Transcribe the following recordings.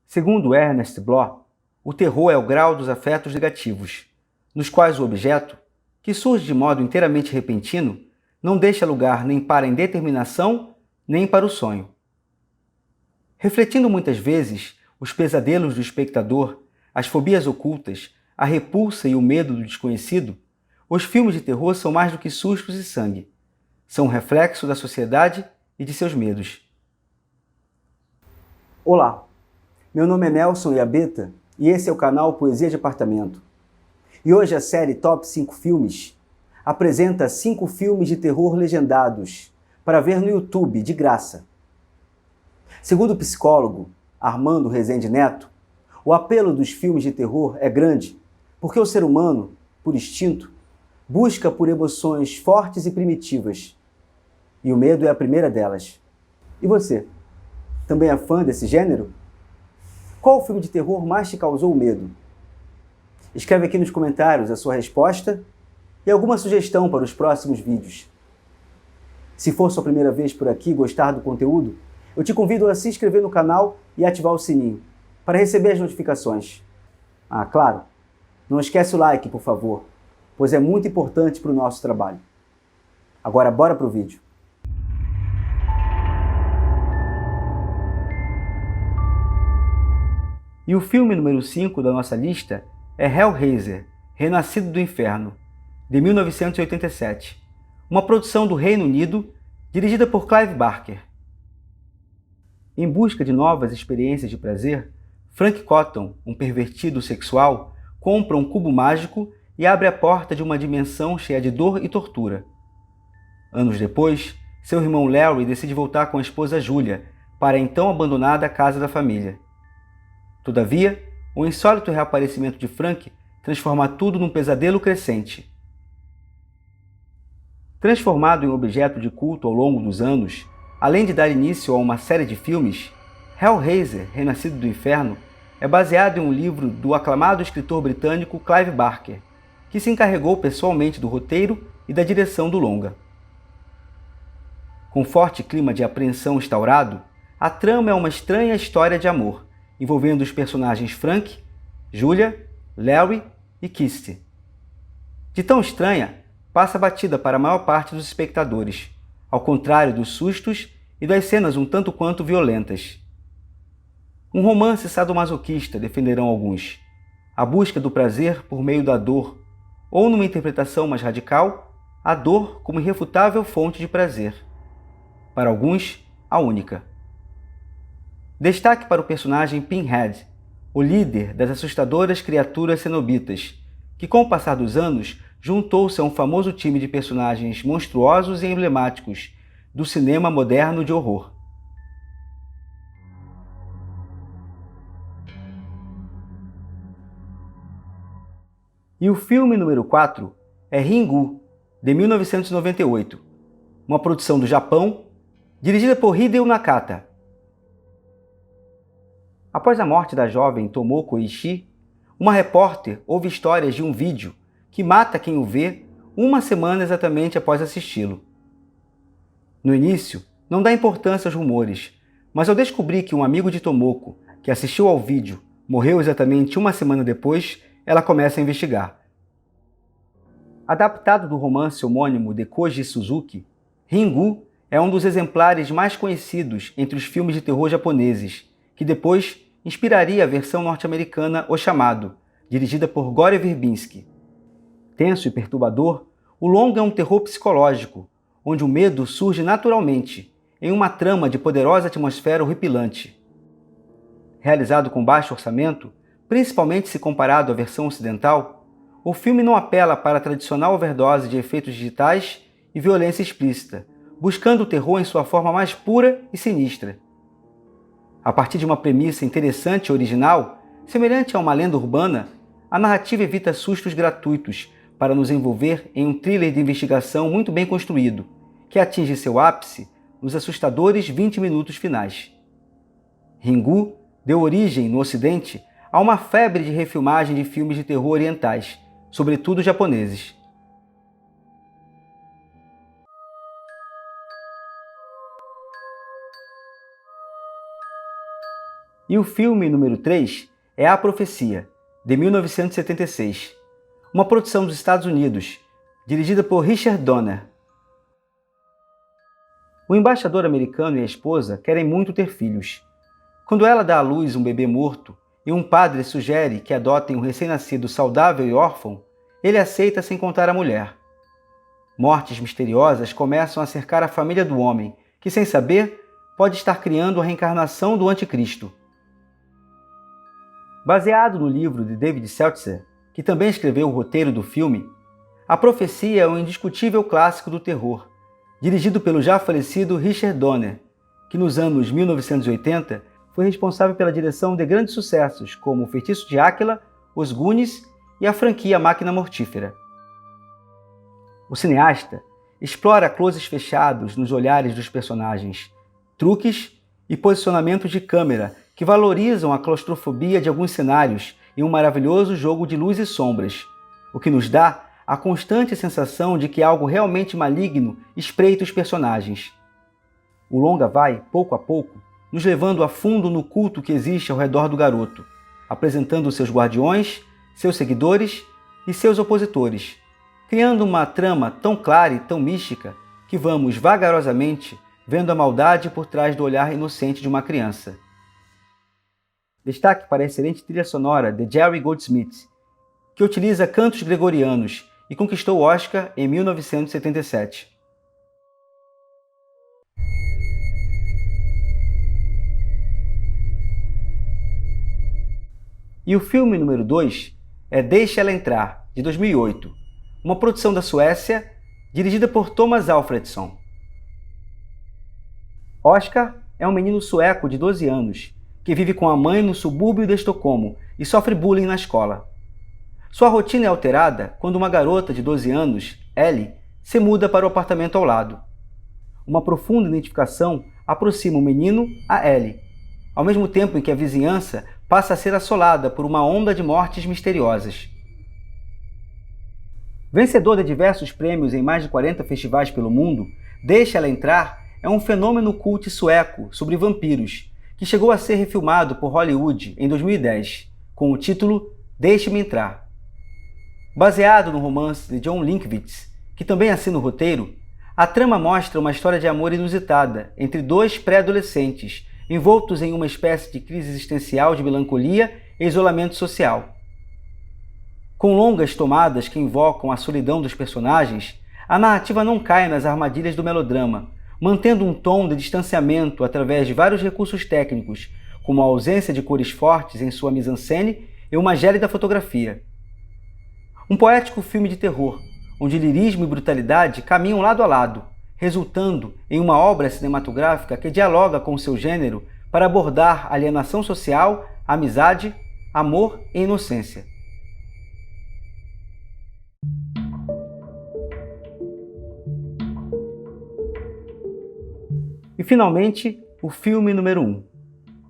Segundo Ernest Bloch, o terror é o grau dos afetos negativos, nos quais o objeto, que surge de modo inteiramente repentino, não deixa lugar nem para a indeterminação, nem para o sonho. Refletindo muitas vezes os pesadelos do espectador, as fobias ocultas, a repulsa e o medo do desconhecido, os filmes de terror são mais do que sustos e sangue. São um reflexo da sociedade e de seus medos. Olá, meu nome é Nelson Iabeta e esse é o canal Poesia de Apartamento. E hoje a série Top 5 Filmes apresenta 5 filmes de terror legendados para ver no YouTube de graça. Segundo o psicólogo Armando Rezende Neto, o apelo dos filmes de terror é grande porque o ser humano, por instinto, busca por emoções fortes e primitivas. E o medo é a primeira delas. E você? Também é fã desse gênero? Qual o filme de terror mais te causou medo? Escreve aqui nos comentários a sua resposta e alguma sugestão para os próximos vídeos. Se for sua primeira vez por aqui e gostar do conteúdo, eu te convido a se inscrever no canal e ativar o sininho para receber as notificações. Ah, claro, não esquece o like, por favor, pois é muito importante para o nosso trabalho. Agora bora pro vídeo. E o filme número 5 da nossa lista é Hellraiser, Renascido do Inferno, de 1987, uma produção do Reino Unido, dirigida por Clive Barker. Em busca de novas experiências de prazer, Frank Cotton, um pervertido sexual, compra um cubo mágico e abre a porta de uma dimensão cheia de dor e tortura. Anos depois, seu irmão Larry decide voltar com a esposa Julia para a então abandonada casa da família. Todavia, o insólito reaparecimento de Frank transforma tudo num pesadelo crescente. Transformado em objeto de culto ao longo dos anos, além de dar início a uma série de filmes, Hellraiser, Renascido do Inferno, é baseado em um livro do aclamado escritor britânico Clive Barker, que se encarregou pessoalmente do roteiro e da direção do longa. Com forte clima de apreensão instaurado, a trama é uma estranha história de amor, envolvendo os personagens Frank, Julia, Larry e Kirsty. De tão estranha, passa batida para a maior parte dos espectadores, ao contrário dos sustos e das cenas um tanto quanto violentas. Um romance sadomasoquista, defenderão alguns, a busca do prazer por meio da dor, ou numa interpretação mais radical, a dor como irrefutável fonte de prazer. Para alguns, a única. Destaque para o personagem Pinhead, o líder das assustadoras criaturas cenobitas, que com o passar dos anos juntou-se a um famoso time de personagens monstruosos e emblemáticos do cinema moderno de horror. E o filme número 4 é Ringu, de 1998, uma produção do Japão, dirigida por Hideo Nakata. Após a morte da jovem Tomoko Ishii, uma repórter ouve histórias de um vídeo que mata quem o vê uma semana exatamente após assisti-lo. No início, não dá importância aos rumores, mas ao descobrir que um amigo de Tomoko, que assistiu ao vídeo, morreu exatamente uma semana depois, ela começa a investigar. Adaptado do romance homônimo de Koji Suzuki, Ringu é um dos exemplares mais conhecidos entre os filmes de terror japoneses, que depois inspiraria a versão norte-americana O Chamado, dirigida por Gore Verbinski. Tenso e perturbador, o longa é um terror psicológico, onde o medo surge naturalmente, em uma trama de poderosa atmosfera horripilante. Realizado com baixo orçamento, principalmente se comparado à versão ocidental, o filme não apela para a tradicional overdose de efeitos digitais e violência explícita, buscando o terror em sua forma mais pura e sinistra. A partir de uma premissa interessante e original, semelhante a uma lenda urbana, a narrativa evita sustos gratuitos para nos envolver em um thriller de investigação muito bem construído, que atinge seu ápice nos assustadores 20 minutos finais. Ringu deu origem, no Ocidente, a uma febre de refilmagem de filmes de terror orientais, sobretudo japoneses. E o filme número 3 é A Profecia, de 1976, uma produção dos Estados Unidos, dirigida por Richard Donner. O embaixador americano e a esposa querem muito ter filhos. Quando ela dá à luz um bebê morto e um padre sugere que adotem um recém-nascido saudável e órfão, ele aceita sem contar à mulher. Mortes misteriosas começam a cercar a família do homem, que, sem saber, pode estar criando a reencarnação do anticristo. Baseado no livro de David Seltzer, que também escreveu o roteiro do filme, A Profecia é um indiscutível clássico do terror, dirigido pelo já falecido Richard Donner, que nos anos 1980 foi responsável pela direção de grandes sucessos como O Feitiço de Áquila, Os Goonies e a franquia Máquina Mortífera. O cineasta explora closes fechados nos olhares dos personagens, truques e posicionamentos de câmera que valorizam a claustrofobia de alguns cenários em um maravilhoso jogo de luz e sombras, o que nos dá a constante sensação de que algo realmente maligno espreita os personagens. O longa vai, pouco a pouco, nos levando a fundo no culto que existe ao redor do garoto, apresentando seus guardiões, seus seguidores e seus opositores, criando uma trama tão clara e tão mística que vamos vagarosamente vendo a maldade por trás do olhar inocente de uma criança. Destaque para a excelente trilha sonora de Jerry Goldsmith, que utiliza cantos gregorianos e conquistou o Oscar em 1977. E o filme número 2 é Deixa Ela Entrar, de 2008, uma produção da Suécia, dirigida por Thomas Alfredson. Oscar é um menino sueco de 12 anos, que vive com a mãe no subúrbio de Estocolmo e sofre bullying na escola. Sua rotina é alterada quando uma garota de 12 anos, Ellie, se muda para o apartamento ao lado. Uma profunda identificação aproxima o menino a Ellie, ao mesmo tempo em que a vizinhança passa a ser assolada por uma onda de mortes misteriosas. Vencedor de diversos prêmios em mais de 40 festivais pelo mundo, Deixa Ela Entrar é um fenômeno cult sueco sobre vampiros, que chegou a ser refilmado por Hollywood em 2010, com o título Deixe-me Entrar. Baseado no romance de John Linkvitz, que também assina o roteiro, a trama mostra uma história de amor inusitada entre dois pré-adolescentes envoltos em uma espécie de crise existencial de melancolia e isolamento social. Com longas tomadas que invocam a solidão dos personagens, a narrativa não cai nas armadilhas do melodrama, mantendo um tom de distanciamento através de vários recursos técnicos, como a ausência de cores fortes em sua mise-en-scène e uma gélida fotografia. Um poético filme de terror, onde lirismo e brutalidade caminham lado a lado, resultando em uma obra cinematográfica que dialoga com seu gênero para abordar alienação social, amizade, amor e inocência. E finalmente, o filme número 1,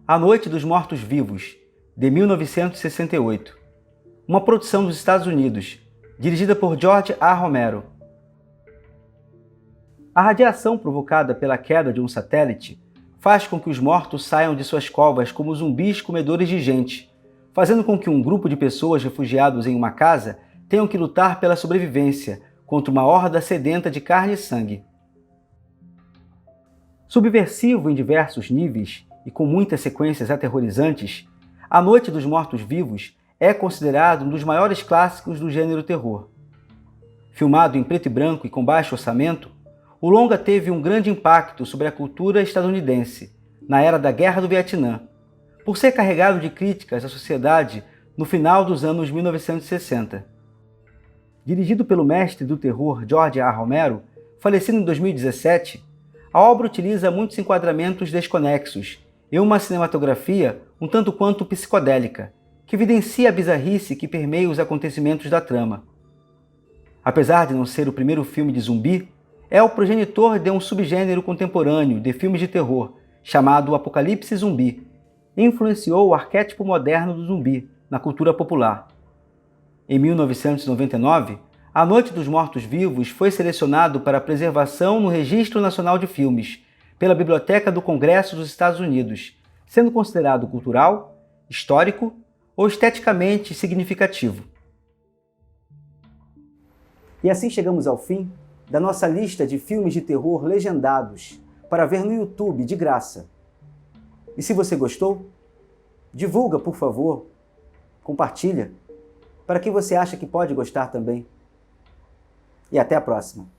A Noite dos Mortos-Vivos, de 1968, uma produção dos Estados Unidos, dirigida por George A. Romero. A radiação provocada pela queda de um satélite faz com que os mortos saiam de suas covas como zumbis comedores de gente, fazendo com que um grupo de pessoas refugiados em uma casa tenham que lutar pela sobrevivência contra uma horda sedenta de carne e sangue. Subversivo em diversos níveis e com muitas sequências aterrorizantes, A Noite dos Mortos-Vivos é considerado um dos maiores clássicos do gênero terror. Filmado em preto e branco e com baixo orçamento, o longa teve um grande impacto sobre a cultura estadunidense na era da Guerra do Vietnã, por ser carregado de críticas à sociedade no final dos anos 1960. Dirigido pelo mestre do terror George A. Romero, falecido em 2017, a obra utiliza muitos enquadramentos desconexos e uma cinematografia um tanto quanto psicodélica, que evidencia a bizarrice que permeia os acontecimentos da trama. Apesar de não ser o primeiro filme de zumbi, é o progenitor de um subgênero contemporâneo de filmes de terror, chamado Apocalipse Zumbi, e influenciou o arquétipo moderno do zumbi na cultura popular. Em 1999, A Noite dos Mortos-Vivos foi selecionado para preservação no Registro Nacional de Filmes, pela Biblioteca do Congresso dos Estados Unidos, sendo considerado cultural, histórico ou esteticamente significativo. E assim chegamos ao fim da nossa lista de filmes de terror legendados para ver no YouTube de graça. E se você gostou, divulga, por favor, compartilha, para quem você acha que pode gostar também. E até a próxima!